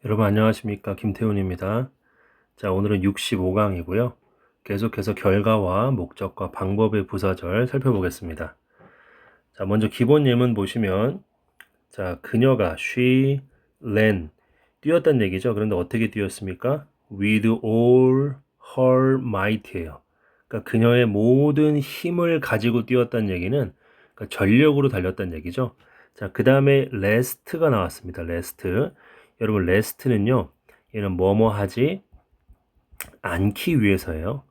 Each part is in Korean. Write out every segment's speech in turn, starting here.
여러분 안녕하십니까, 김태훈입니다. 자, 오늘은 65강이고요. 계속해서 결과와 목적과 방법의 부사절 살펴보겠습니다. 자, 먼저 기본 예문 보시면, 자, 그녀가 she ran 뛰었다는 얘기죠. 그런데 어떻게 뛰었습니까? with all her might예요. 그러니까 그녀의 모든 힘을 가지고 뛰었다는 얘기는, 그러니까 전력으로 달렸다는 얘기죠. 자, 그 다음에 rest가 나왔습니다. rest. 여러분, rest는요, 얘는 뭐뭐 하지 않기 위해서예요.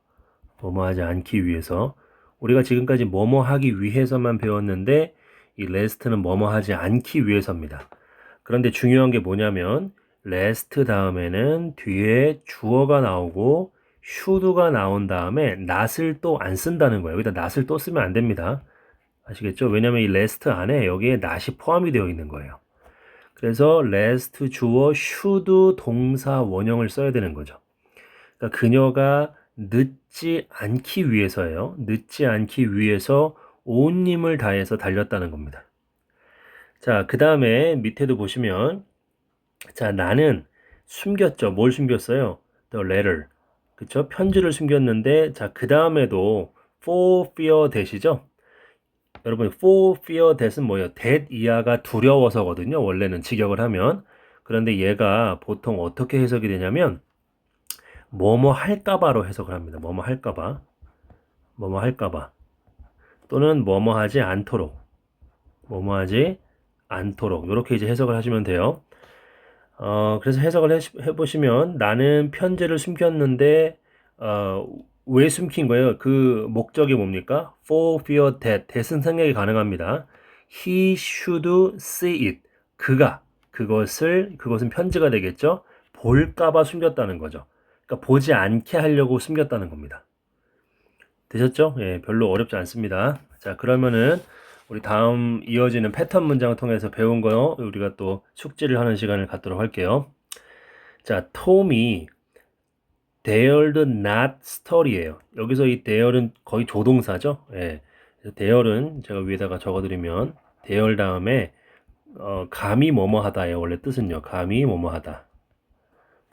뭐뭐 하지 않기 위해서. 우리가 지금까지 뭐뭐 하기 위해서만 배웠는데, 이 rest는 뭐뭐 하지 않기 위해서입니다. 그런데 중요한 게 뭐냐면, rest 다음에는 뒤에 주어가 나오고 should가 나온 다음에 not을 또 안 쓴다는 거예요. 여기다 not을 또 쓰면 안 됩니다. 아시겠죠? 왜냐면 이 rest 안에 여기에 not이 포함이 되어 있는 거예요. 그래서 rest 주어 should 동사 원형을 써야 되는 거죠. 그러니까 그녀가 늦지 않기 위해서예요. 늦지 않기 위해서 온 힘을 다해서 달렸다는 겁니다. 자, 그 다음에 밑에도 보시면, 자, 나는 숨겼죠. 뭘 숨겼어요? The letter. 그쵸? 편지를 숨겼는데, 자, 그 다음에도 for fear that이죠? 여러분, for fear that은 뭐예요? that 이하가 두려워서거든요. 원래는 직역을 하면. 그런데 얘가 보통 어떻게 해석이 되냐면, 뭐뭐 할까봐로 해석을 합니다. 뭐뭐 할까봐. 뭐뭐 할까봐. 또는 뭐뭐 하지 않도록. 뭐뭐 하지 않도록. 이렇게 이제 해석을 하시면 돼요. 그래서 해석을 해보시면 나는 편지를 숨겼는데 왜 숨긴 거예요? 그 목적이 뭡니까? For fear that. that은 생략이 가능합니다. He should see it. 그것은 편지가 되겠죠? 볼까봐 숨겼다는 거죠. 그러니까 보지 않게 하려고 숨겼다는 겁니다. 되셨죠? 예, 별로 어렵지 않습니다. 자, 그러면은 우리 다음 이어지는 패턴 문장을 통해서 배운 거 우리가 또 숙지를 하는 시간을 갖도록 할게요. 자, 톰이 dared not study예요. 여기서 이 dare은 거의 조동사죠. 예. dare은 제가 위에다가 적어드리면 dare 다음에 감히 뭐뭐 하다예요. 원래 뜻은요. 감히 뭐뭐 하다.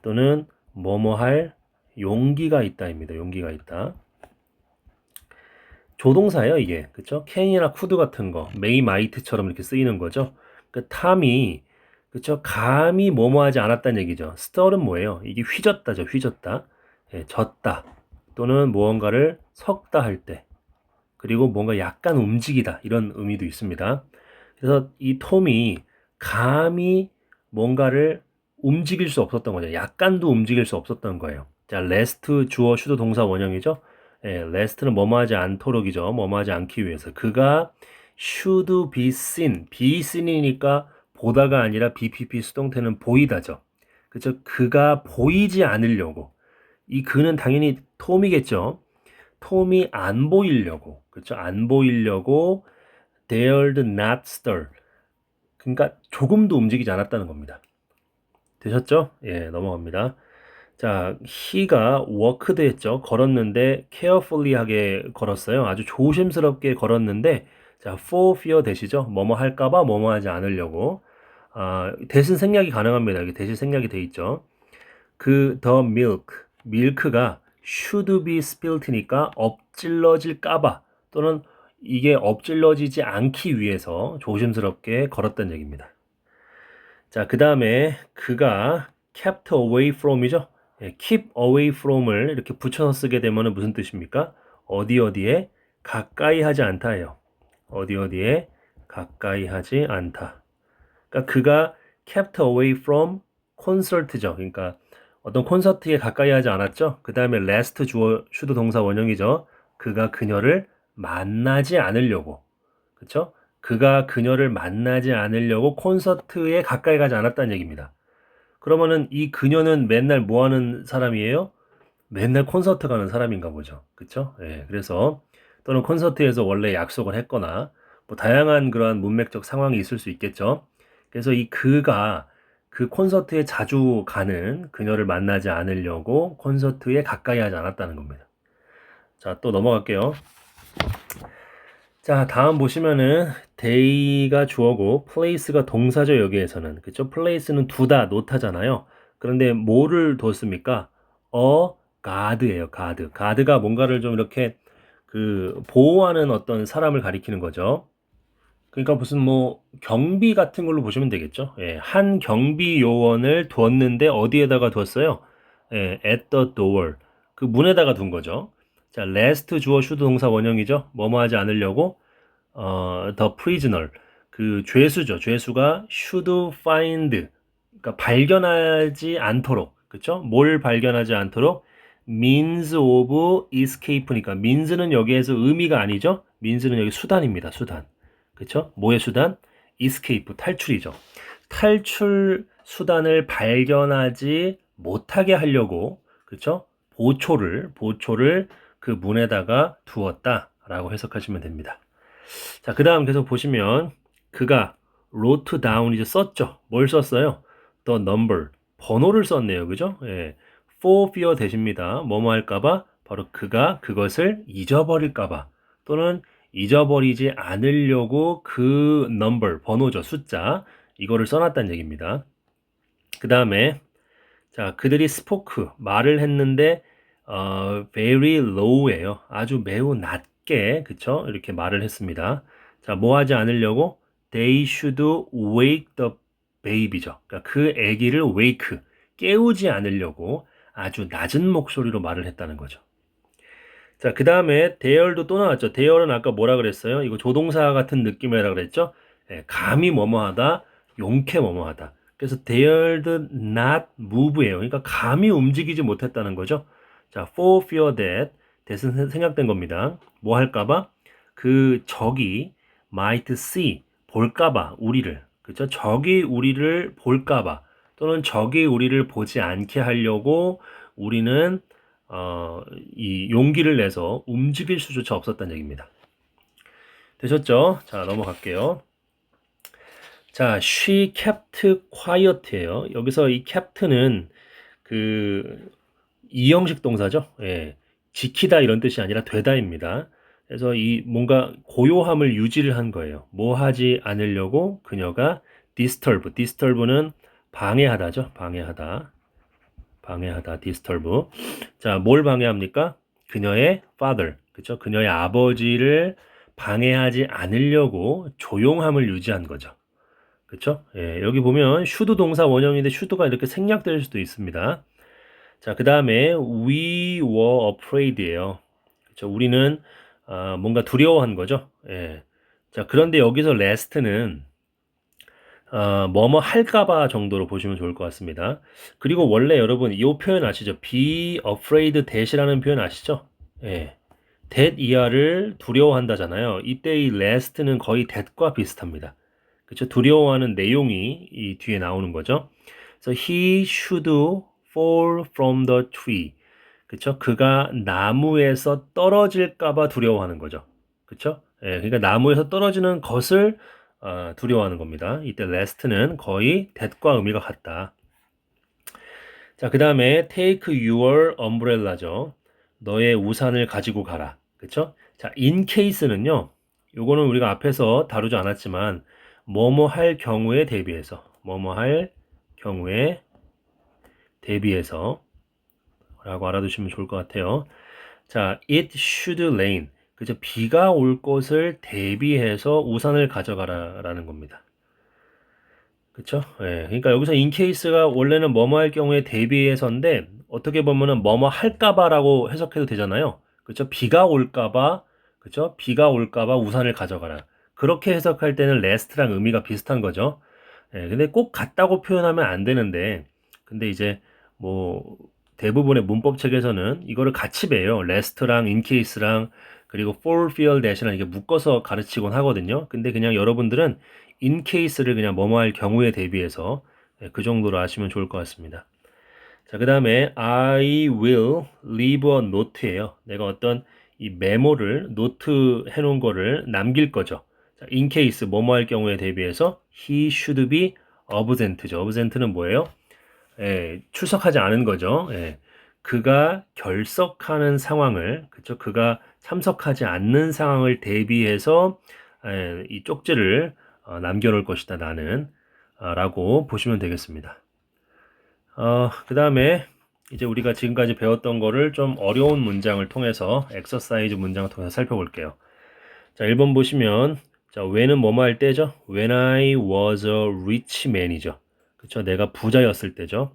또는 뭐뭐 할 용기가 있다입니다. 용기가 있다. 조동사예요, 이게. 그쵸? can이나 could 같은 거, may, might처럼 이렇게 쓰이는 거죠. 그 탐이, 그쵸? 감히 뭐뭐 하지 않았다는 얘기죠. stir은 뭐예요? 이게 휘젓다죠, 휘젓다. 예, 젓다. 또는 무언가를 섞다 할 때. 그리고 뭔가 약간 움직이다. 이런 의미도 있습니다. 그래서 이 톰이 감히 뭔가를 움직일 수 없었던 거죠. 약간도 움직일 수 없었던 거예요. 자, rest 주어 should 동사 원형이죠. 예, rest는 뭐뭐 하지 않도록이죠. 뭐뭐 하지 않기 위해서. 그가 should be seen. be seen이니까 보다가 아니라 BPP 수동태는 보이다죠. 그죠? 그가 보이지 않으려고. 이 그는 당연히 톰이겠죠. 톰이 안 보이려고. 그렇죠? 안 보이려고 dared not stir. 그러니까 조금도 움직이지 않았다는 겁니다. 되셨죠? 예, 넘어갑니다. 자, he가 walked 했죠. 걸었는데 carefully하게 걸었어요. 아주 조심스럽게 걸었는데, 자, for fear 되시죠? 뭐뭐 할까봐 뭐뭐 하지 않으려고. 대신 생략이 가능합니다. 여기 대신 생략이 돼 있죠. 그 the milk가 should be spilled니까 엎질러질까봐 또는 이게 엎질러지지 않기 위해서 조심스럽게 걸었다는 얘기입니다. 자, 그 다음에 그가 kept away from이죠. 예, keep away from을 이렇게 붙여서 쓰게 되면 무슨 뜻입니까? 어디 어디에 가까이 하지 않다예요. 어디 어디에 가까이 하지 않다. 그러니까 그가 kept away from concert죠. 그러니까 어떤 콘서트에 가까이 하지 않았죠. 그 다음에 last 주어 should 동사 원형이죠. 그가 그녀를 만나지 않으려고. 그쵸? 그가 그녀를 만나지 않으려고 콘서트에 가까이 가지 않았다는 얘기입니다. 그러면은 이 그녀는 맨날 뭐 하는 사람이에요? 맨날 콘서트 가는 사람인가 보죠. 그쵸? 예, 그래서 또는 콘서트에서 원래 약속을 했거나 뭐 다양한 그러한 문맥적 상황이 있을 수 있겠죠. 그래서 이 그가 그 콘서트에 자주 가는 그녀를 만나지 않으려고 콘서트에 가까이 하지 않았다는 겁니다. 자, 또 넘어갈게요. 자, 다음 보시면은 day가 주어고 place가 동사죠, 여기에서는. 그쵸? place는 두다, 놓다잖아요. 그런데 뭐를 뒀습니까? 가드예요, 가드. 가드가 뭔가를 좀 이렇게 그 보호하는 어떤 사람을 가리키는 거죠. 그러니까 무슨 뭐 경비 같은 걸로 보시면 되겠죠. 예, 한 경비 요원을 두었는데 어디에다가 두었어요? 예, at the door. 그 문에다가 둔 거죠. 자, lest 주어 should 동사 원형이죠. 뭐뭐 하지 않으려고 the prisoner. 그 죄수죠. 죄수가 should find. 그러니까 발견하지 않도록. 그렇죠? 뭘 발견하지 않도록 means of escape니까 means는 여기에서 의미가 아니죠. means는 여기 수단입니다. 수단. 그렇죠? 뭐의 수단? escape 탈출이죠. 탈출 수단을 발견하지 못하게 하려고 그렇죠? 보초를 그 문에다가 두었다라고 해석하시면 됩니다. 자, 그다음 계속 보시면 그가 wrote down 이제 썼죠. 뭘 썼어요? the number 번호를 썼네요. 그죠? 예. for fear 대십니다. 뭐뭐 할까봐 바로 그가 그것을 잊어버릴까봐 또는 잊어버리지 않으려고 그 number 번호죠. 숫자 이거를 써놨다는 얘기입니다. 그 다음에 자 그들이 spoke 말을 했는데 very low예요. 아주 매우 낮게 그쵸? 이렇게 말을 했습니다. 자, 뭐 하지 않으려고? They should wake the baby죠. 그러니까 그 아기를 wake 깨우지 않으려고 아주 낮은 목소리로 말을 했다는 거죠. 자, 그 다음에 대열도 또 나왔죠. 대열은 아까 뭐라 그랬어요? 이거 조동사 같은 느낌이라 그랬죠? 예, 감히 뭐뭐하다, 용케 뭐뭐하다. 그래서 대열 did not move예요. 그러니까 감히 움직이지 못했다는 거죠. 자, for fear that, that은 생략된 겁니다. 뭐 할까봐? 그 적이 might see, 볼까봐, 우리를. 그죠? 적이 우리를 볼까봐, 또는 적이 우리를 보지 않게 하려고 우리는 이 용기를 내서 움직일 수조차 없었다는 얘기입니다. 되셨죠? 자, 넘어갈게요. 자, she kept quiet예요. 여기서 이 kept는 그 이형식 동사죠. 예. 지키다 이런 뜻이 아니라 되다입니다. 그래서 이 뭔가 고요함을 유지를 한 거예요. 뭐 하지 않으려고 그녀가 disturb는 방해하다죠. 방해하다, disturb. 자, 뭘 방해합니까? 그녀의 father, 그쵸? 그녀의 아버지를 방해하지 않으려고 조용함을 유지한 거죠. 그쵸? 예, 여기 보면 should 동사 원형인데 should가 이렇게 생략될 수도 있습니다. 자, 그 다음에 we were afraid예요. 그쵸? 우리는 뭔가 두려워한 거죠. 예. 자, 그런데 여기서 last는 뭐뭐 할까봐 정도로 보시면 좋을 것 같습니다. 그리고 원래 여러분 이 표현 아시죠? be afraid that이라는 표현 아시죠? 예. that 이하를 두려워한다잖아요. 이때 이 last는 거의 that과 비슷합니다. 그렇죠? 두려워하는 내용이 이 뒤에 나오는 거죠. 그래서 he should fall from the tree. 그렇죠? 그가 나무에서 떨어질까봐 두려워하는 거죠. 그렇죠? 예, 그러니까 나무에서 떨어지는 것을 두려워하는 겁니다. 이때 last는 거의 that과 의미가 같다. 자, 그 다음에 take your umbrella죠. 너의 우산을 가지고 가라. 그쵸? 자, in case는요. 요거는 우리가 앞에서 다루지 않았지만 뭐뭐 할 경우에 대비해서 뭐뭐 할 경우에 대비해서 라고 알아두시면 좋을 것 같아요. 자, it should rain. 그죠? 비가 올 것을 대비해서 우산을 가져가라 라는 겁니다. 그쵸? 예. 그러니까 여기서 in case가 원래는 뭐뭐 할 경우에 대비해서인데 어떻게 보면은 뭐뭐 할까봐라고 해석해도 되잖아요. 그쵸? 비가 올까봐, 그쵸? 비가 올까봐 우산을 가져가라. 그렇게 해석할 때는 last랑 의미가 비슷한 거죠. 예. 근데 꼭 같다고 표현하면 안 되는데, 근데 이제 뭐 대부분의 문법 책에서는 이거를 같이 배요. last랑 in case랑 그리고 for fear that이랑 이게 묶어서 가르치곤 하거든요. 근데 그냥 여러분들은 in case를 그냥 뭐뭐 할 경우에 대비해서 그 정도로 아시면 좋을 것 같습니다. 자, 그 다음에 I will leave a note예요. 내가 어떤 이 메모를 노트 해놓은 거를 남길 거죠. 자, in case 뭐뭐 할 경우에 대비해서 he should be absent죠. absent는 뭐예요? 예, 출석하지 않은 거죠. 예. 그가 결석하는 상황을, 그쵸? 그가 참석하지 않는 상황을 대비해서 이 쪽지를 남겨놓을 것이다, 나는. 라고 보시면 되겠습니다. 그 다음에 이제 우리가 지금까지 배웠던 거를 좀 어려운 문장을 통해서 엑서사이즈 문장을 통해서 살펴볼게요. 자, 1번 보시면 자, when은 뭐뭐 할 때죠? When I was a rich man이죠. 그쵸? 내가 부자였을 때죠.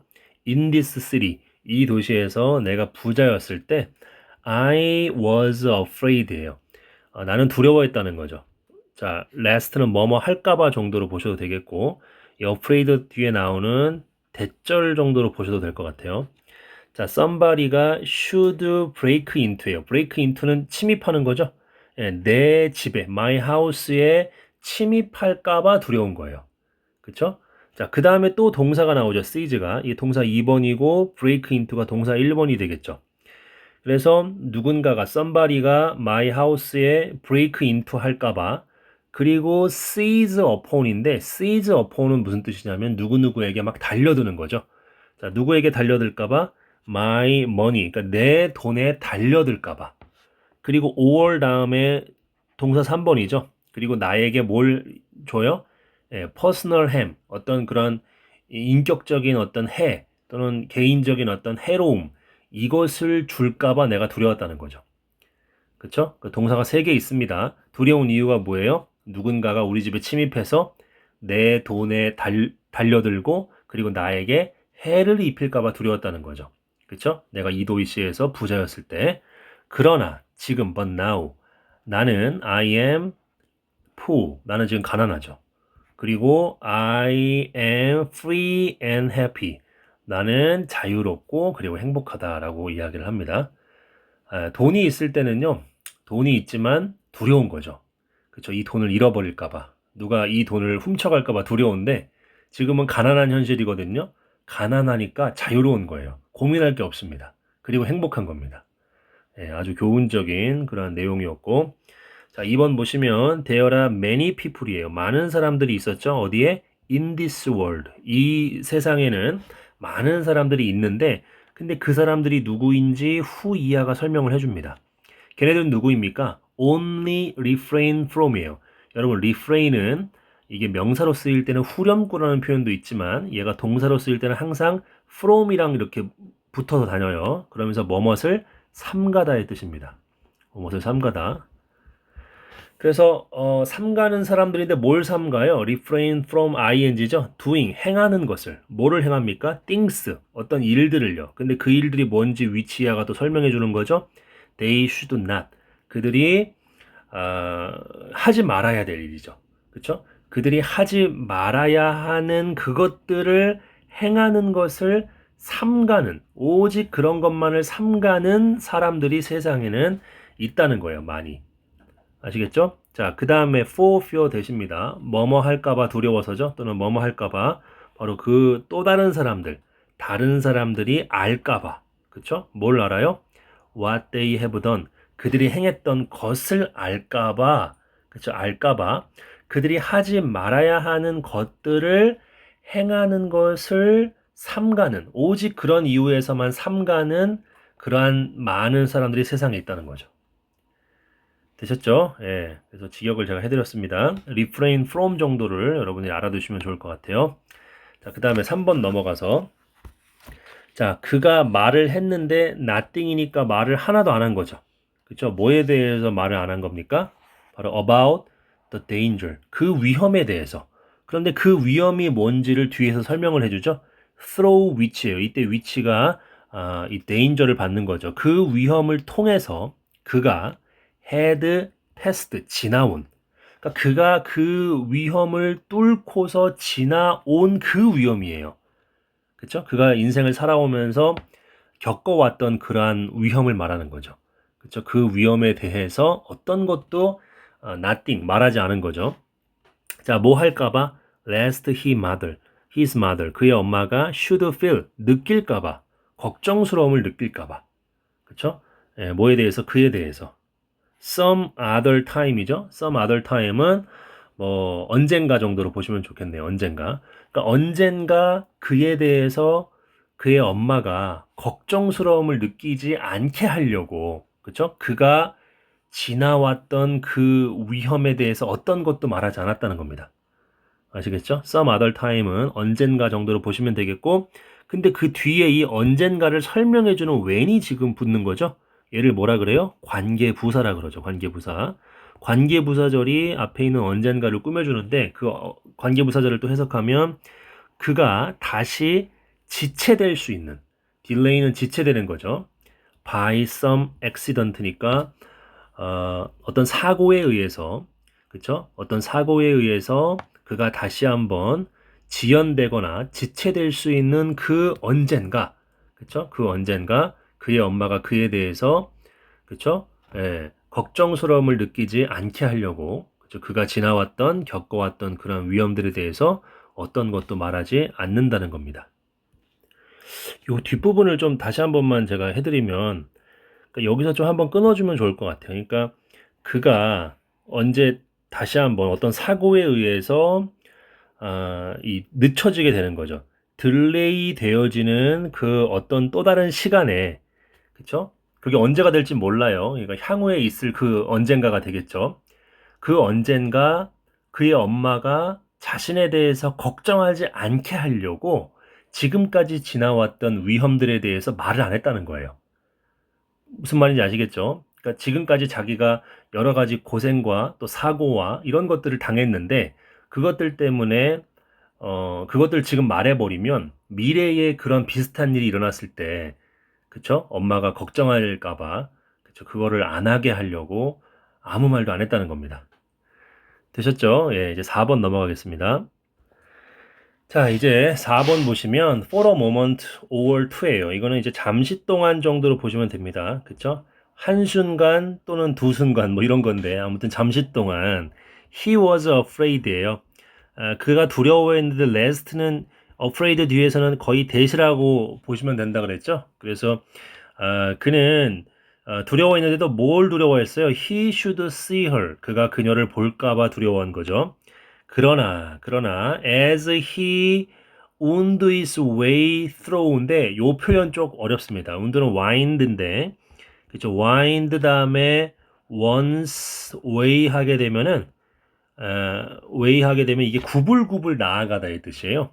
In this city, 이 도시에서 내가 부자였을 때 I was afraid예요. 나는 두려워했다는 거죠. 자, last는 뭐뭐 할까봐 정도로 보셔도 되겠고 이 afraid 뒤에 나오는 대절 정도로 보셔도 될 것 같아요. 자, somebody가 should break into예요. break into는 침입하는 거죠. 예, 내 집에, my house에 침입할까봐 두려운 거예요. 그쵸? 자, 그 다음에 또 동사가 나오죠. seize가. 이 동사 2번이고 break into가 동사 1번이 되겠죠. 그래서 누군가가 somebody가 my house에 break into 할까봐 그리고 seize upon인데 seize upon은 무슨 뜻이냐면 누구누구에게 막 달려드는 거죠. 자, 누구에게 달려들까봐 my money, 그러니까 내 돈에 달려들까봐. 그리고 or 다음에 동사 3번이죠. 그리고 나에게 뭘 줘요? 예, personal harm, 어떤 그런 인격적인 어떤 해 또는 개인적인 어떤 해로움 이것을 줄까봐 내가 두려웠다는 거죠. 그쵸? 그 동사가 3개 있습니다. 두려운 이유가 뭐예요? 누군가가 우리 집에 침입해서 내 돈에 달려들고 그리고 나에게 해를 입힐까봐 두려웠다는 거죠. 그쵸? 내가 이 도시에서 부자였을 때. 그러나 지금 but now 나는 I am poor. 나는 지금 가난하죠. 그리고 I am free and happy. 나는 자유롭고 그리고 행복하다라고 이야기를 합니다. 돈이 있을 때는요. 돈이 있지만 두려운 거죠. 그렇죠? 이 돈을 잃어버릴까 봐. 누가 이 돈을 훔쳐갈까 봐 두려운데 지금은 가난한 현실이거든요. 가난하니까 자유로운 거예요. 고민할 게 없습니다. 그리고 행복한 겁니다. 예, 아주 교훈적인 그런 내용이었고 자, 2번 보시면 there are many people이에요. 많은 사람들이 있었죠. 어디에? In this world. 이 세상에는 많은 사람들이 있는데 근데 그 사람들이 누구인지 후 이하가 설명을 해줍니다. 걔네들은 누구입니까? Only refrain from이에요. 여러분 refrain은 이게 명사로 쓰일 때는 후렴구라는 표현도 있지만 얘가 동사로 쓰일 때는 항상 from이랑 이렇게 붙어서 다녀요. 그러면서 뭐뭇을 삼가다의 뜻입니다. 뭐뭇을 삼가다. 그래서 삼가는 사람들인데 뭘 삼가요? refrain from ing죠. doing, 행하는 것을. 뭐를 행합니까? things, 어떤 일들을요. 근데 그 일들이 뭔지 위치야가 또 설명해 주는 거죠. they should not. 그들이 하지 말아야 될 일이죠. 그렇죠? 그들이 하지 말아야 하는 그것들을 행하는 것을 삼가는, 오직 그런 것만을 삼가는 사람들이 세상에는 있다는 거예요. 많이. 아시겠죠? 자, 그 다음에 for fear 대십니다. 뭐뭐 할까봐 두려워서죠. 또는 뭐뭐 할까봐 바로 그 또 다른 사람들, 다른 사람들이 알까봐. 그쵸? 뭘 알아요? What they have done. 그들이 행했던 것을 알까봐. 그쵸? 알까봐. 그들이 하지 말아야 하는 것들을 행하는 것을 삼가는, 오직 그런 이유에서만 삼가는 그러한 많은 사람들이 세상에 있다는 거죠. 되셨죠? 예. 그래서 직역을 제가 해드렸습니다. refrain from 정도를 여러분이 알아두시면 좋을 것 같아요. 자, 그 다음에 3번 넘어가서. 자, 그가 말을 했는데 nothing이니까 말을 하나도 안 한 거죠. 그쵸? 뭐에 대해서 말을 안 한 겁니까? 바로 about the danger. 그 위험에 대해서. 그런데 그 위험이 뭔지를 뒤에서 설명을 해주죠. through which예요. 이때 which가 이 danger를 받는 거죠. 그 위험을 통해서 그가 had passed, 지나온. 그러니까 그가 그 위험을 뚫고서 지나온 그 위험이에요. 그렇죠? 그가 인생을 살아오면서 겪어왔던 그러한 위험을 말하는 거죠. 그렇죠? 그 위험에 대해서 어떤 것도 nothing, 말하지 않은 거죠. 자, 뭐 할까봐? lest his mother, 그의 엄마가 should feel, 느낄까봐, 걱정스러움을 느낄까봐. 그렇죠? 예, 뭐에 대해서? 그에 대해서. some other time이죠. some other time은 뭐 언젠가 정도로 보시면 좋겠네요. 언젠가. 그러니까 언젠가 그에 대해서 그의 엄마가 걱정스러움을 느끼지 않게 하려고, 그렇죠? 그가 지나왔던 그 위험에 대해서 어떤 것도 말하지 않았다는 겁니다. 아시겠죠? some other time은 언젠가 정도로 보시면 되겠고 근데 그 뒤에 이 언젠가를 설명해주는 when이 지금 붙는 거죠. 얘를 뭐라 그래요? 관계부사라 그러죠. 관계부사. 관계부사절이 앞에 있는 언젠가를 꾸며주는데 그 관계부사절을 또 해석하면 그가 다시 지체될 수 있는, 딜레이는 지체되는 거죠. by some accident니까 어떤 사고에 의해서, 그쵸? 어떤 사고에 의해서 그가 다시 한번 지연되거나 지체될 수 있는 그 언젠가, 그쵸? 그 언젠가 그의 엄마가 그에 대해서, 그쵸? 예, 걱정스러움을 느끼지 않게 하려고, 그쵸? 그가 지나왔던 겪어왔던 그런 위험들에 대해서 어떤 것도 말하지 않는다는 겁니다. 요 뒷부분을 좀 다시 한 번만 제가 해드리면, 그러니까 여기서 좀 한번 끊어주면 좋을 것 같아요. 그러니까 그가 언제 다시 한번 어떤 사고에 의해서 이 늦춰지게 되는 거죠. 딜레이 되어지는 그 어떤 또 다른 시간에, 그쵸? 그게 언제가 될지 몰라요. 그러니까 향후에 있을 그 언젠가가 되겠죠. 그 언젠가 그의 엄마가 자신에 대해서 걱정하지 않게 하려고 지금까지 지나왔던 위험들에 대해서 말을 안 했다는 거예요. 무슨 말인지 아시겠죠? 그러니까 지금까지 자기가 여러 가지 고생과 또 사고와 이런 것들을 당했는데 그것들 때문에 그것들 지금 말해버리면 미래에 그런 비슷한 일이 일어났을 때, 그쵸? 엄마가 걱정할까봐, 그쵸? 그거를 안 하게 하려고 아무 말도 안 했다는 겁니다. 되셨죠? 예, 이제 4번 넘어가겠습니다. 자, 이제 4번 보시면 for a moment or two예요. 이거는 이제 잠시 동안 정도로 보시면 됩니다. 그쵸? 한순간 또는 두 순간 뭐 이런 건데 아무튼 잠시 동안 he was afraid예요. 그가 두려워했는데 last는 afraid 뒤에서는 거의 대시라고 보시면 된다 그랬죠? 그래서 그는 두려워했는데도 뭘 두려워했어요? He should see her. 그가 그녀를 볼까봐 두려워한 거죠. 그러나 as he wound his way through인데 요 표현 좀 어렵습니다. wound는 wind인데 그죠? wind 다음에 once way 하게 되면은 way 하게 되면 이게 구불구불 나아가다 이 뜻이에요.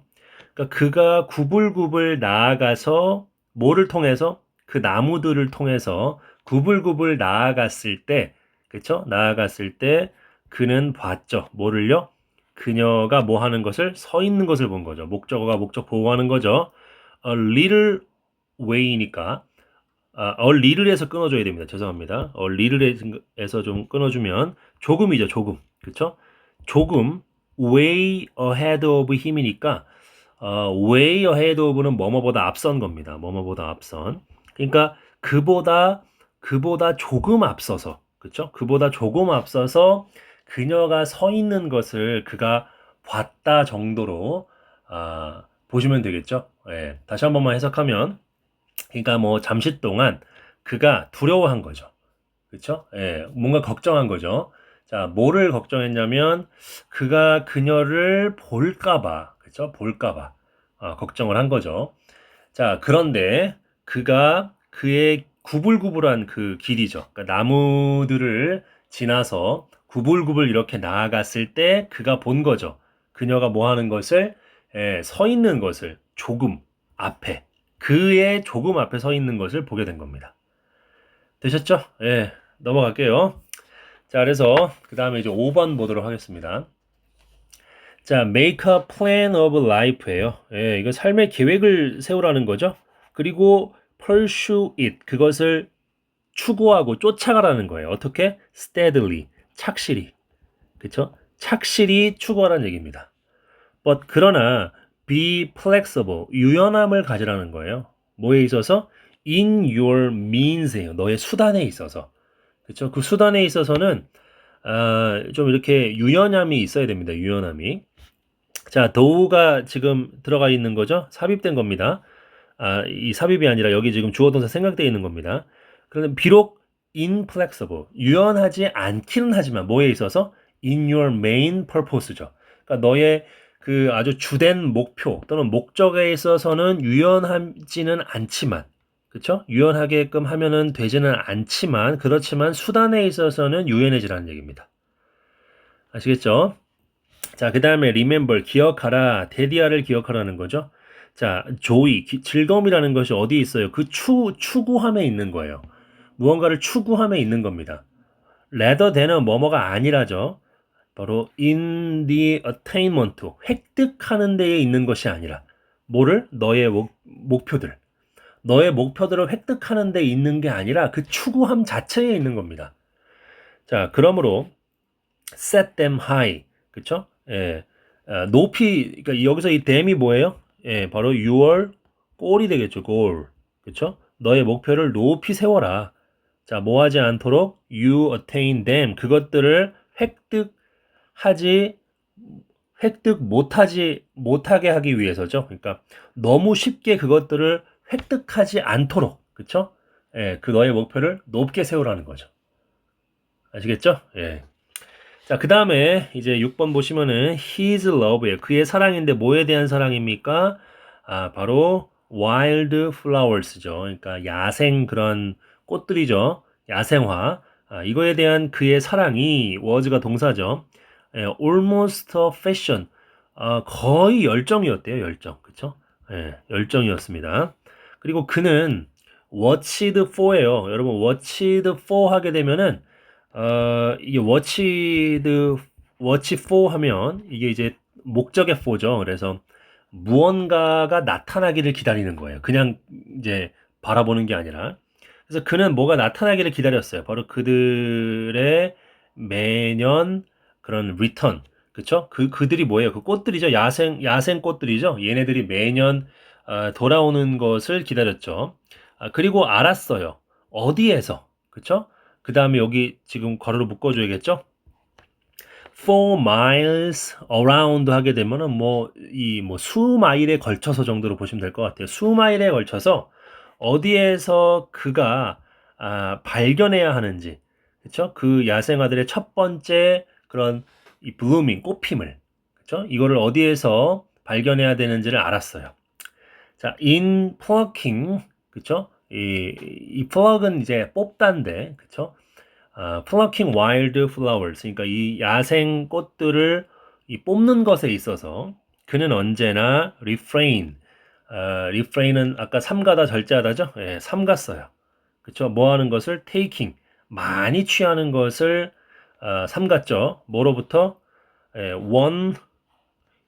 그러니까 그가 구불구불 나아가서 뭐를 통해서 그 나무들을 통해서 구불구불 나아갔을 때, 그쵸? 나아갔을 때 그는 봤죠. 뭐를요? 그녀가 뭐 하는 것을 서 있는 것을 본 거죠. 목적어가 목적 보호하는 거죠. A little way니까 a little에서 끊어줘야 됩니다. 죄송합니다. a little에서 좀 끊어주면 조금이죠. 조금. 그쵸? 조금 way ahead of him이니까 way ahead of는 뭐뭐보다 앞선 겁니다. 뭐뭐보다 앞선. 그러니까 그보다 조금 앞서서, 그렇죠? 그보다 조금 앞서서 그녀가 서 있는 것을 그가 봤다 정도로 보시면 되겠죠. 예, 다시 한 번만 해석하면, 그러니까 뭐 잠시 동안 그가 두려워한 거죠. 그렇죠? 예, 뭔가 걱정한 거죠. 자, 뭐를 걱정했냐면 그가 그녀를 볼까봐, 그렇죠? 볼까봐 걱정을 한 거죠. 자, 그런데 그가 그의 구불구불한 그 길이죠. 그러니까 나무들을 지나서 구불구불 이렇게 나아갔을 때 그가 본 거죠. 그녀가 뭐 하는 것을, 서 있는 것을 조금 앞에, 그의 조금 앞에 서 있는 것을 보게 된 겁니다. 되셨죠? 예, 넘어갈게요. 자, 그래서 그 다음에 이제 5번 보도록 하겠습니다. 자, make a plan of life예요. 예, 이거 삶의 계획을 세우라는 거죠. 그리고 pursue it, 그것을 추구하고 쫓아가라는 거예요. 어떻게? steadily, 착실히. 그쵸? 착실히 추구하라는 얘기입니다. But 그러나 be flexible, 유연함을 가지라는 거예요. 뭐에 있어서? In your means예요. 너의 수단에 있어서. 그쵸? 그 수단에 있어서는 좀 이렇게 유연함이 있어야 됩니다. 유연함이. 자, 도우가 지금 들어가 있는 거죠? 삽입된 겁니다. 이 삽입이 아니라 여기 지금 주어 동사 생각되어 있는 겁니다. 그런데 비록 inflexible, 유연하지 않기는 하지만 뭐에 있어서? in your main purpose죠. 그러니까 너의 그 아주 주된 목표 또는 목적에 있어서는 유연하지는 않지만, 그렇죠? 유연하게끔 하면은 되지는 않지만, 그렇지만 수단에 있어서는 유연해지라는 얘기입니다. 아시겠죠? 자, 그 다음에 remember, 기억하라, 데디아를 기억하라는 거죠. 자, 즐거움이라는 것이 어디에 있어요? 그 추구함에 있는 거예요. 무언가를 추구함에 있는 겁니다. rather than은 뭐뭐가 아니라죠. 바로 in the attainment, 획득하는 데에 있는 것이 아니라 뭐를? 너의 목표들. 너의 목표들을 획득하는 데 있는 게 아니라 그 추구함 자체에 있는 겁니다. 자, 그러므로 set them high. 그쵸? 예. 높이, 그러니까 여기서 이 them이 뭐예요? 예, 바로 your goal이 되겠죠. goal. 그쵸? 너의 목표를 높이 세워라. 자, 뭐 하지 않도록 you attain them. 그것들을 못하게 하기 위해서죠. 그러니까 너무 쉽게 그것들을 획득하지 않도록. 그쵸? 예, 그 너의 목표를 높게 세우라는 거죠. 아시겠죠? 예. 자, 그 다음에 이제 6번 보시면은 his love예요. 그의 사랑인데 뭐에 대한 사랑입니까? 아, 바로 wild flowers죠. 그러니까 야생 그런 꽃들이죠. 야생화. 아, 이거에 대한 그의 사랑이 was가 동사죠. 예, almost a passion. 아, 거의 열정이었대요. 열정. 그쵸? 예, 열정이었습니다. 그리고 그는 watched for예요. 여러분 watched for 하게 되면은 이게 watch for 하면 이게 이제 목적의 for죠. 그래서 무언가가 나타나기를 기다리는 거예요. 그냥 이제 바라보는 게 아니라. 그래서 그는 뭐가 나타나기를 기다렸어요. 바로 그들의 매년 그런 return. 그쵸? 그들이 뭐예요? 그 꽃들이죠. 야생 꽃들이죠. 얘네들이 매년 돌아오는 것을 기다렸죠. 아, 그리고 알았어요. 어디에서? 그쵸? 그 다음에 여기 지금 괄호로 묶어줘야겠죠? 4 miles around 하게 되면은 수마일에 걸쳐서 정도로 보시면 될 것 같아요. 수마일에 걸쳐서 어디에서 그가 발견해야 하는지, 그쵸? 그 야생아들의 첫 번째 그런 이 블루밍, 꽃핌을, 그쵸? 이거를 어디에서 발견해야 되는지를 알았어요. 자, in plucking, 그쵸? 이 plug은 이제 뽑다인데, 그쵸? plucking wild flowers. 그러니까 이 야생 꽃들을 뽑는 것에 있어서 그는 언제나 refrain은 아까 삼가다 절제하다죠? 예, 삼갔어요. 그쵸? 뭐 하는 것을 taking, 많이 취하는 것을 삼갔죠. 뭐로부터? 예,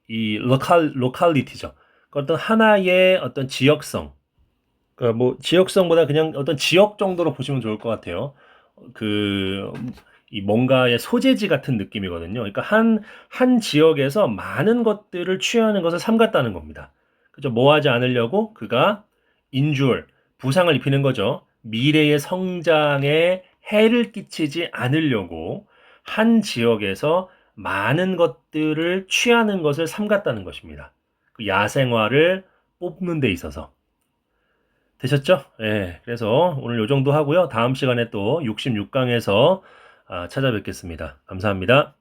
이 locality죠. 그 어떤 하나의 어떤 지역성, 그러니까 뭐 지역성보다 그냥 어떤 지역 정도로 보시면 좋을 것 같아요. 그, 이 뭔가의 소재지 같은 느낌이거든요. 그러니까 한 지역에서 많은 것들을 취하는 것을 삼갔다는 겁니다. 그죠? 뭐 하지 않으려고? 그가 인줄, 부상을 입히는 거죠. 미래의 성장에 해를 끼치지 않으려고 한 지역에서 많은 것들을 취하는 것을 삼갔다는 것입니다. 그 야생화를 뽑는 데 있어서. 되셨죠? 예. 그래서 오늘 요 정도 하고요. 다음 시간에 또 66강에서 찾아뵙겠습니다. 감사합니다.